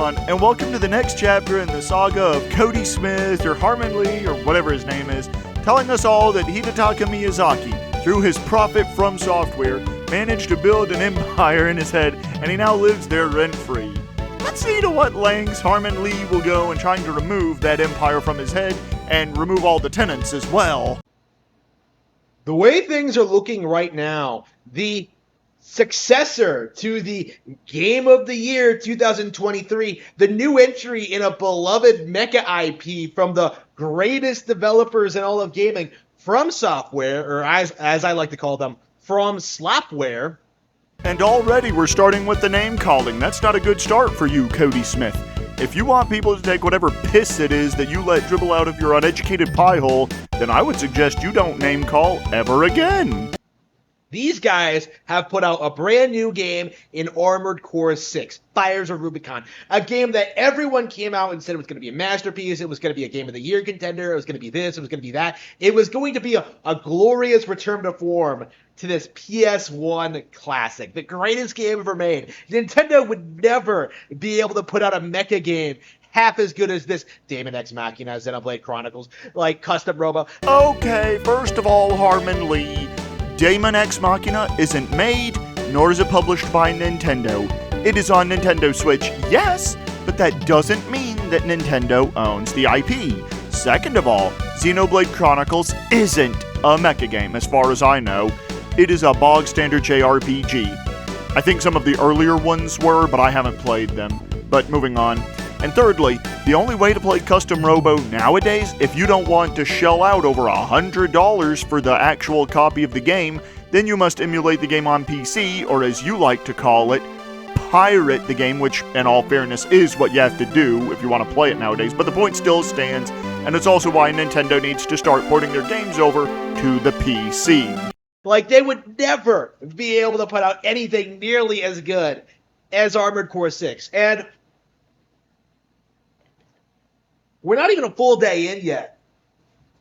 everyone, and welcome to the next chapter in the saga of Cody Smith, or Harman Lee, or whatever his name is, telling us all that Hidetaka Miyazaki, through his profit FromSoftware, managed to build an empire in his head, and he now lives there rent-free. Let's see to what lengths Harman Lee will go in trying to remove that empire from his head, and remove all the tenants as well. The way things are looking right now, the successor to the Game of the Year 2023, the new entry in a beloved mecha IP from the greatest developers in all of gaming, FromSoftware, or as I like to call them, FromSoftware. And already we're starting with the name calling. That's not a good start for you, Cody Smith. If you want people to take whatever piss it is that you let dribble out of your uneducated piehole, then I would suggest you don't name call ever again. These guys have put out a brand new game in Armored Core 6, Fires of Rubicon, a game that everyone came out and said it was going to be a masterpiece, it was going to be a Game of the Year contender, it was going to be this, it was going to be that. It was going to be a glorious return to form to this PS1 classic, the greatest game ever made. Nintendo would never be able to put out a mecha game half as good as this Daemon X Machina, Xenoblade Chronicles, like Custom Robo. Okay, first of all, Harman Lee, Daemon X Machina isn't made, nor is it published by Nintendo. It is on Nintendo Switch, yes, but that doesn't mean that Nintendo owns the IP. Second of all, Xenoblade Chronicles isn't a mecha game, as far as I know. It is a bog-standard JRPG. I think some of the earlier ones were, but I haven't played them. But moving on. And thirdly, the only way to play Custom Robo nowadays, if you don't want to shell out over $100 for the actual copy of the game, then you must emulate the game on PC, or as you like to call it, pirate the game, which, in all fairness, is what you have to do if you want to play it nowadays. But the point still stands, and it's also why Nintendo needs to start porting their games over to the PC. Like, they would never be able to put out anything nearly as good as Armored Core 6. And we're not even a full day in yet,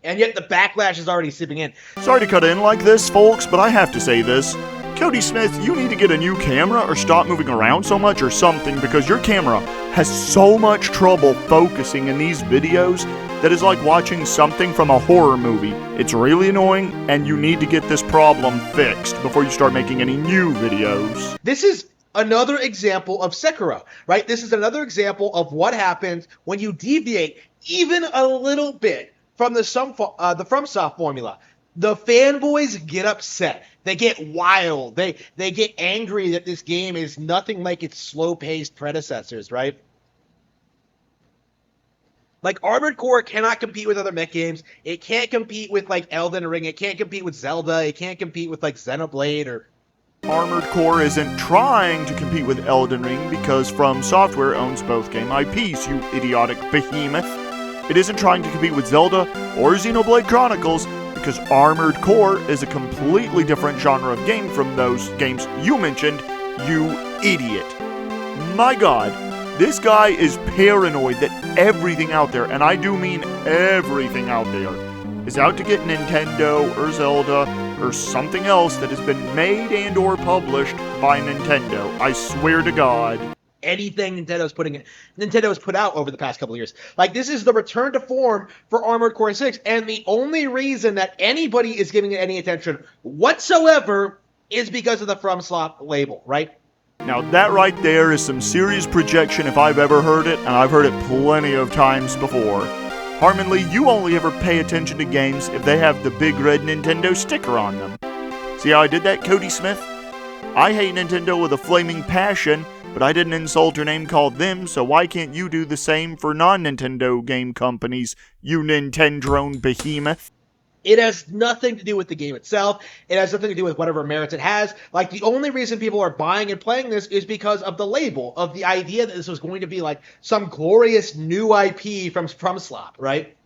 and yet the backlash is already sipping in. Sorry to cut in like this, folks, but I have to say this. Cody Smith, you need to get a new camera or stop moving around so much or something, because your camera has so much trouble focusing in these videos that is like watching something from a horror movie. It's really annoying, and you need to get this problem fixed before you start making any new videos. This is another example of Sekiro, right? This is another example of what happens when you deviate even a little bit from the FromSoft formula. The fanboys get upset. They get wild. They get angry that this game is nothing like its slow-paced predecessors, right? Like, Armored Core cannot compete with other mech games. It can't compete with, like, Elden Ring. It can't compete with Zelda. It can't compete with, like, Xenoblade or... Armored Core isn't trying to compete with Elden Ring because FromSoftware owns both game IPs, you idiotic behemoth. It isn't trying to compete with Zelda or Xenoblade Chronicles because Armored Core is a completely different genre of game from those games you mentioned, you idiot. My god, this guy is paranoid that everything out there, and I do mean everything out there, is out to get Nintendo or Zelda or something else that has been made and or published by Nintendo. I swear to God. Anything Nintendo's put out over the past couple of years. Like, this is the return to form for Armored Core 6, and the only reason that anybody is giving it any attention whatsoever is because of the FromSoft label, right? Now that right there is some serious projection if I've ever heard it, and I've heard it plenty of times before. Harman Lee, you only ever pay attention to games if they have the big red Nintendo sticker on them. See how I did that, Cody Smith? I hate Nintendo with a flaming passion, but I didn't insult or name call them, so why can't you do the same for non-Nintendo game companies, you Nintendrone behemoth? It has nothing to do with the game itself. It has nothing to do with whatever merits it has. Like, the only reason people are buying and playing this is because of the label, of the idea that this was going to be like some glorious new IP from FromSoftware, right?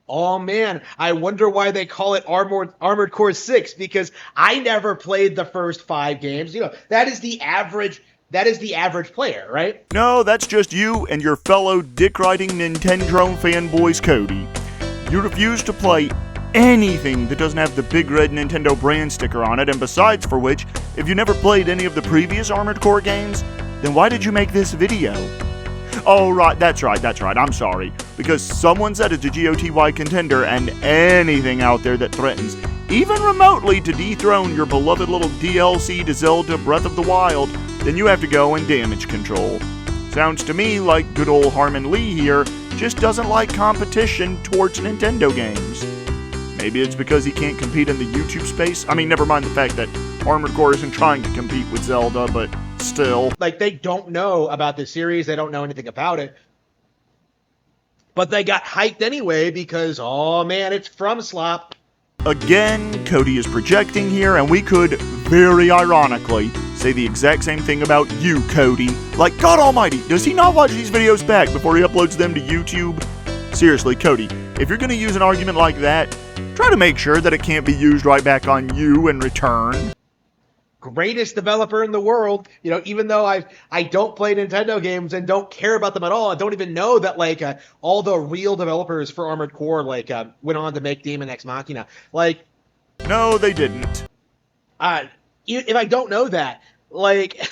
Oh man, I wonder why they call it Armored Core 6, because I never played the first 5 games. You know, that is the average player, right? No, that's just you and your fellow dick-riding Nintendrone fanboys, Cody. You refuse to play anything that doesn't have the big red Nintendo brand sticker on it, and besides for which, if you never played any of the previous Armored Core games, then why did you make this video? Oh, right, that's right, I'm sorry. Because someone said it's a GOTY contender, and anything out there that threatens, even remotely, to dethrone your beloved little DLC to Zelda Breath of the Wild, then you have to go and damage control. Sounds to me like good old Harman Lee here just doesn't like competition towards Nintendo games. Maybe it's because he can't compete in the YouTube space? I mean, never mind the fact that Armored Core isn't trying to compete with Zelda, but still. Like, they don't know about this series, they don't know anything about it. But they got hyped anyway because, oh man, it's FromSoftware. Again, Cody is projecting here, and we could, very ironically, say the exact same thing about you, Cody. Like, God almighty, does he not watch these videos back before he uploads them to YouTube? Seriously, Cody, if you're going to use an argument like that, try to make sure that it can't be used right back on you in return. Greatest developer in the world, you know, even though I don't play Nintendo games and don't care about them at all. I don't even know that, like, all the real developers for Armored Core, like, went on to make Daemon X Machina. Like, no, they didn't. If I don't know that, like,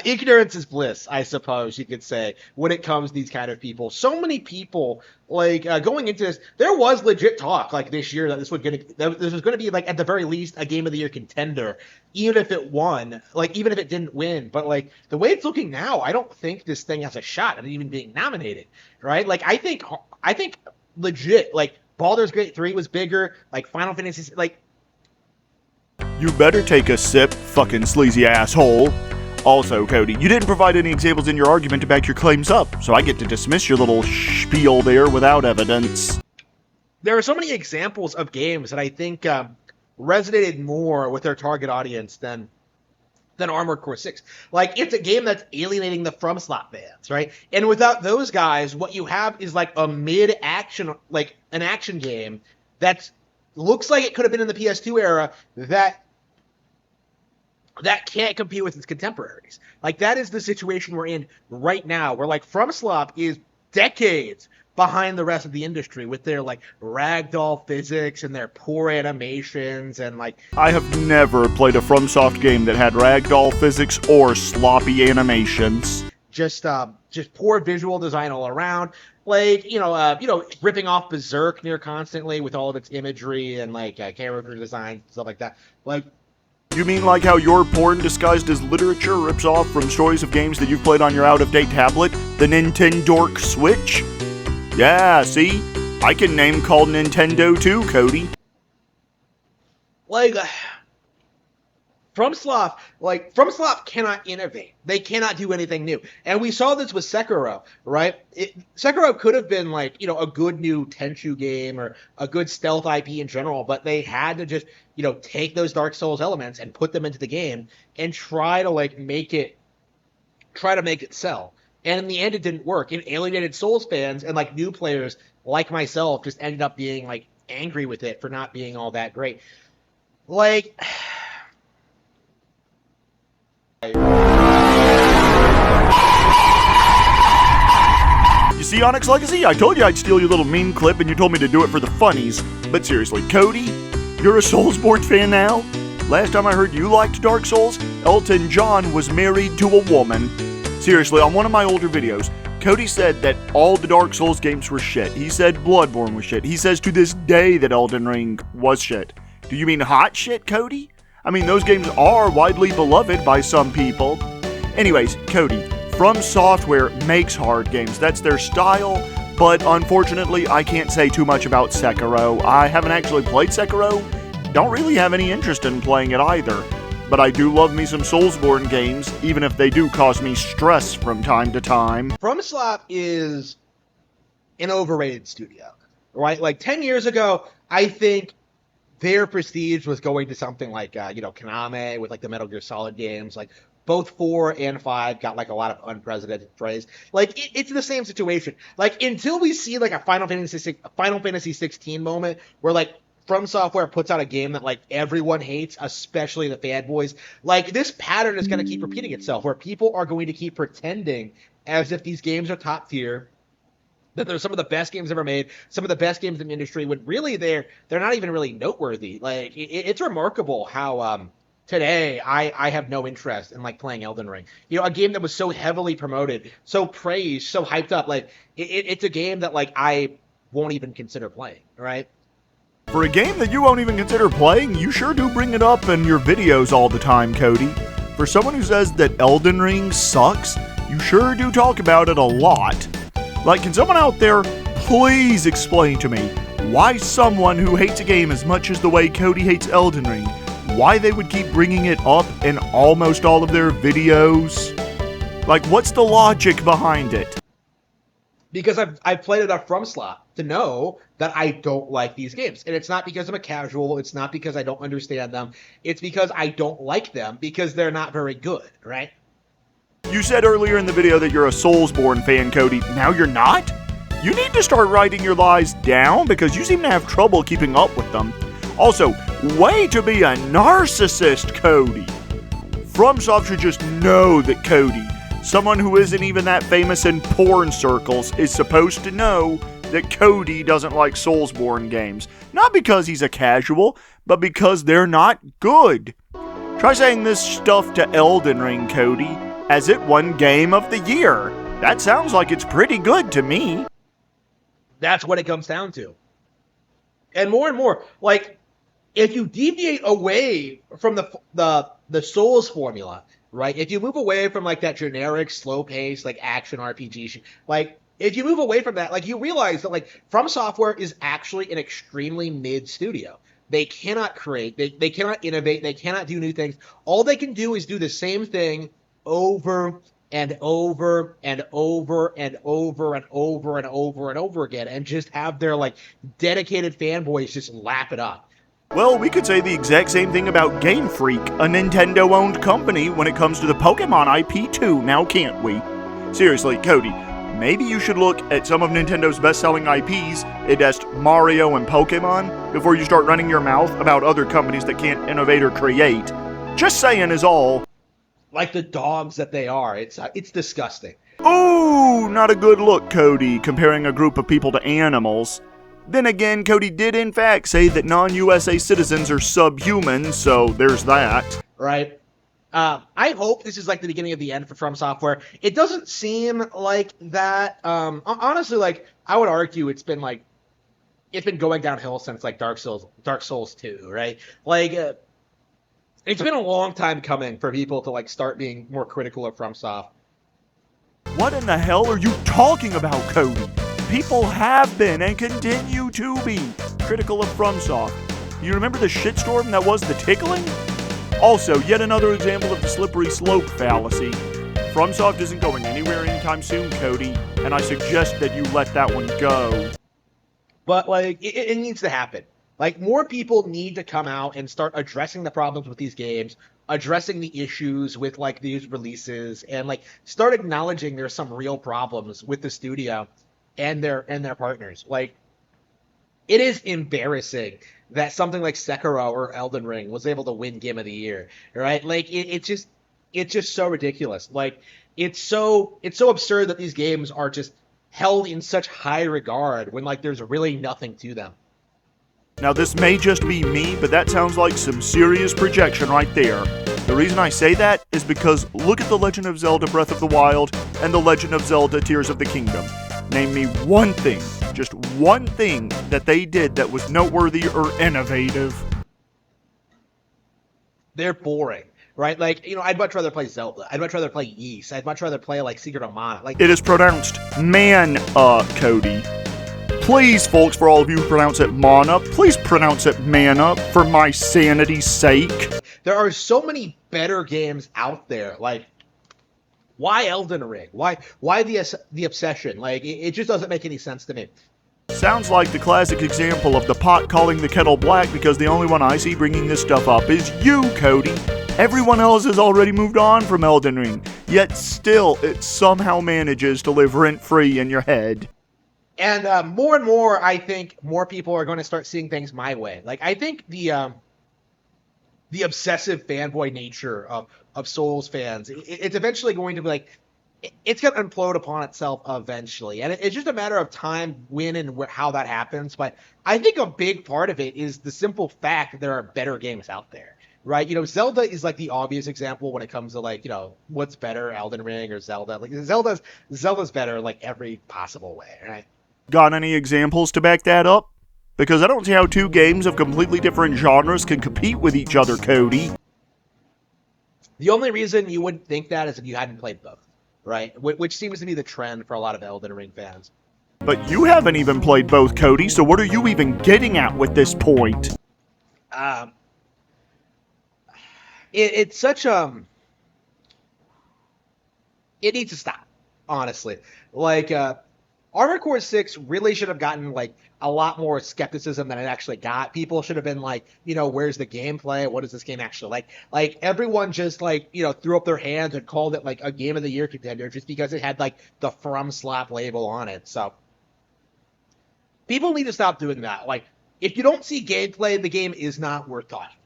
ignorance is bliss, I suppose you could say, when it comes to these kind of people. So many people, like, going into this, there was legit talk, like, this year that this was going to be, like, at the very least, a Game of the Year contender, even if it won, like, even if it didn't win. But, like, the way it's looking now, I don't think this thing has a shot at even being nominated, right? Like, I think legit, like, Baldur's Gate 3 was bigger, like, Final Fantasy, like, you better take a sip, fucking sleazy asshole. Also, Cody, you didn't provide any examples in your argument to back your claims up, so I get to dismiss your little spiel there without evidence. There are so many examples of games that I think resonated more with their target audience than Armored Core 6. Like, it's a game that's alienating the FromSoftware fans, right? And without those guys, what you have is, like, a mid-action, like, an action game that looks like it could have been in the PS2 era that can't compete with its contemporaries. Like, that is the situation we're in right now, where, like, FromSoftware is decades behind the rest of the industry with their, like, ragdoll physics and their poor animations and, like... I have never played a FromSoft game that had ragdoll physics or sloppy animations. Just poor visual design all around. Like, ripping off Berserk near constantly with all of its imagery and, like, character design, stuff like that. Like... You mean like how your porn disguised as literature rips off from stories of games that you've played on your out-of-date tablet, the Nintendo Switch? Yeah, see? I can name call Nintendo too, Cody. Like, FromSoftware cannot innovate. They cannot do anything new. And we saw this with Sekiro, right? Sekiro could have been, like, a good new Tenchu game or a good stealth IP in general, but they had to just, take those Dark Souls elements and put them into the game and try to, like, make it sell. And in the end, it didn't work. It alienated Souls fans, and, like, new players like myself just ended up being, like, angry with it for not being all that great. Like... You see, Onyx Legacy? I told you I'd steal your little meme clip and you told me to do it for the funnies. But seriously, Cody, you're a Soulsborne fan now? Last time I heard you liked Dark Souls, Elton John was married to a woman. Seriously, on one of my older videos, Cody said that all the Dark Souls games were shit. He said Bloodborne was shit. He says to this day that Elden Ring was shit. Do you mean hot shit, Cody? I mean, those games are widely beloved by some people. Anyways, Cody, FromSoftware makes hard games. That's their style, but unfortunately, I can't say too much about Sekiro. I haven't actually played Sekiro. Don't really have any interest in playing it either. But I do love me some Soulsborne games, even if they do cause me stress from time to time. FromSoftware is an overrated studio, right? Like, 10 years ago, I think their prestige was going to something like, Konami with, like, the Metal Gear Solid games. Like, both 4 and 5 got, like, a lot of unprecedented praise. Like, it's the same situation. Like, until we see, like, a Final Fantasy 16 moment where, like, FromSoftware puts out a game that, like, everyone hates, especially the fanboys, like, this pattern is going to keep repeating itself, where people are going to keep pretending as if these games are top tier, that they're some of the best games ever made, some of the best games in the industry, when really they're not even really noteworthy. Like, it's remarkable how today, I have no interest in like playing Elden Ring. You know, a game that was so heavily promoted, so praised, so hyped up. Like it's a game that like I won't even consider playing. Right? For a game that you won't even consider playing, you sure do bring it up in your videos all the time, Cody. For someone who says that Elden Ring sucks, you sure do talk about it a lot. Like, can someone out there please explain to me why someone who hates a game as much as the way Cody hates Elden Ring, why they would keep bringing it up in almost all of their videos? Like, what's the logic behind it? Because I've played enough FromSoftware to know that I don't like these games. And it's not because I'm a casual, it's not because I don't understand them, it's because I don't like them because they're not very good, right? You said earlier in the video that you're a Soulsborne fan, Cody. Now you're not? You need to start writing your lies down because you seem to have trouble keeping up with them. Also, way to be a narcissist, Cody. FromSoft should just know that Cody, someone who isn't even that famous in porn circles, is supposed to know that Cody doesn't like Soulsborne games. Not because he's a casual, but because they're not good. Try saying this stuff to Elden Ring, Cody, as it won Game of the Year. That sounds like it's pretty good to me. That's what it comes down to. And more, like, if you deviate away from the Souls formula, right? If you move away from like that generic, slow-paced, like action RPG, like if you move away from that, like you realize that like FromSoftware is actually an extremely mid studio. They cannot create, they cannot innovate, they cannot do new things. All they can do is do the same thing over and over and over and over and over and over and over again, and just have their like dedicated fanboys just lap it up. Well, we could say the exact same thing about Game Freak, a Nintendo-owned company, when it comes to the Pokemon IP too, now can't we? Seriously, Cody, maybe you should look at some of Nintendo's best-selling IPs, idest Mario and Pokemon, before you start running your mouth about other companies that can't innovate or create. Just saying is all. Like the dogs that they are, it's disgusting. Ooh, not a good look, Cody, comparing a group of people to animals. Then again, Cody did in fact say that non-USA citizens are subhuman, so there's that. Right. I hope this is like the beginning of the end for FromSoftware. It doesn't seem like that. Honestly, like I would argue it's been going downhill since like Dark Souls 2, right? Like it's been a long time coming for people to like start being more critical of FromSoft. What in the hell are you talking about, Cody? People have been and continue to be critical of FromSoft. You remember the shitstorm that was the tickling? Also, yet another example of the slippery slope fallacy. FromSoft isn't going anywhere anytime soon, Cody, and I suggest that you let that one go. But like, it needs to happen. Like, more people need to come out and start addressing the problems with these games, addressing the issues with like these releases, and like start acknowledging there's some real problems with the studio and their partners. Like, it is embarrassing that something like Sekiro or Elden Ring was able to win Game of the Year, right? Like, it's just so ridiculous. Like, it's so absurd that these games are just held in such high regard when like there's really nothing to them. Now, this may just be me, but that sounds like some serious projection right there. The reason I say that is because look at The Legend of Zelda Breath of the Wild and The Legend of Zelda Tears of the Kingdom. Name me one thing, just one thing that they did that was noteworthy or innovative. They're boring, right? Like, you know, I'd much rather play Zelda. I'd much rather play Ys. I'd much rather play like Secret of Mana. Like, it is pronounced Cody. Please, folks, for all of you who pronounce it Mana, please pronounce it Mana for my sanity's sake. There are so many better games out there. Like, why Elden Ring? Why the obsession? Like, it just doesn't make any sense to me. Sounds like the classic example of the pot calling the kettle black, because the only one I see bringing this stuff up is you, Cody. Everyone else has already moved on from Elden Ring, yet still it somehow manages to live rent-free in your head. And more and more, I think more people are going to start seeing things my way. Like, I think the obsessive fanboy nature of Souls fans, it's eventually going to be like, it's going to implode upon itself eventually. And it's just a matter of time when and how that happens. But I think a big part of it is the simple fact that there are better games out there, right? Zelda is like the obvious example when it comes to like, what's better, Elden Ring or Zelda? Like Zelda's better in like every possible way, right? Got any examples to back that up? Because I don't see how two games of completely different genres can compete with each other, Cody. The only reason you wouldn't think that is if you hadn't played both, right? Which seems to be the trend for a lot of Elden Ring fans. But you haven't even played both, Cody, so what are you even getting at with this point? It's such it needs to stop, honestly. Like, Armored Core 6 really should have gotten, like, a lot more skepticism than it actually got. People should have been like, where's the gameplay? What is this game actually like? Like, everyone just, like, threw up their hands and called it, like, a Game of the Year contender just because it had, like, the FromSoftware label on it. So, people need to stop doing that. Like, if you don't see gameplay, the game is not worth talking.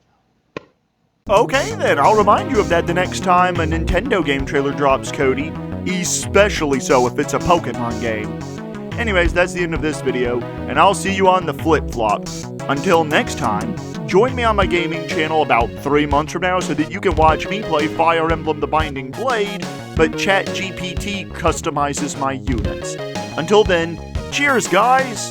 Okay, then, I'll remind you of that the next time a Nintendo game trailer drops, Cody. Especially so if it's a Pokemon game. Anyways, that's the end of this video, and I'll see you on the flip-flop. Until next time, join me on my gaming channel about 3 months from now so that you can watch me play Fire Emblem The Binding Blade, but ChatGPT customizes my units. Until then, cheers, guys!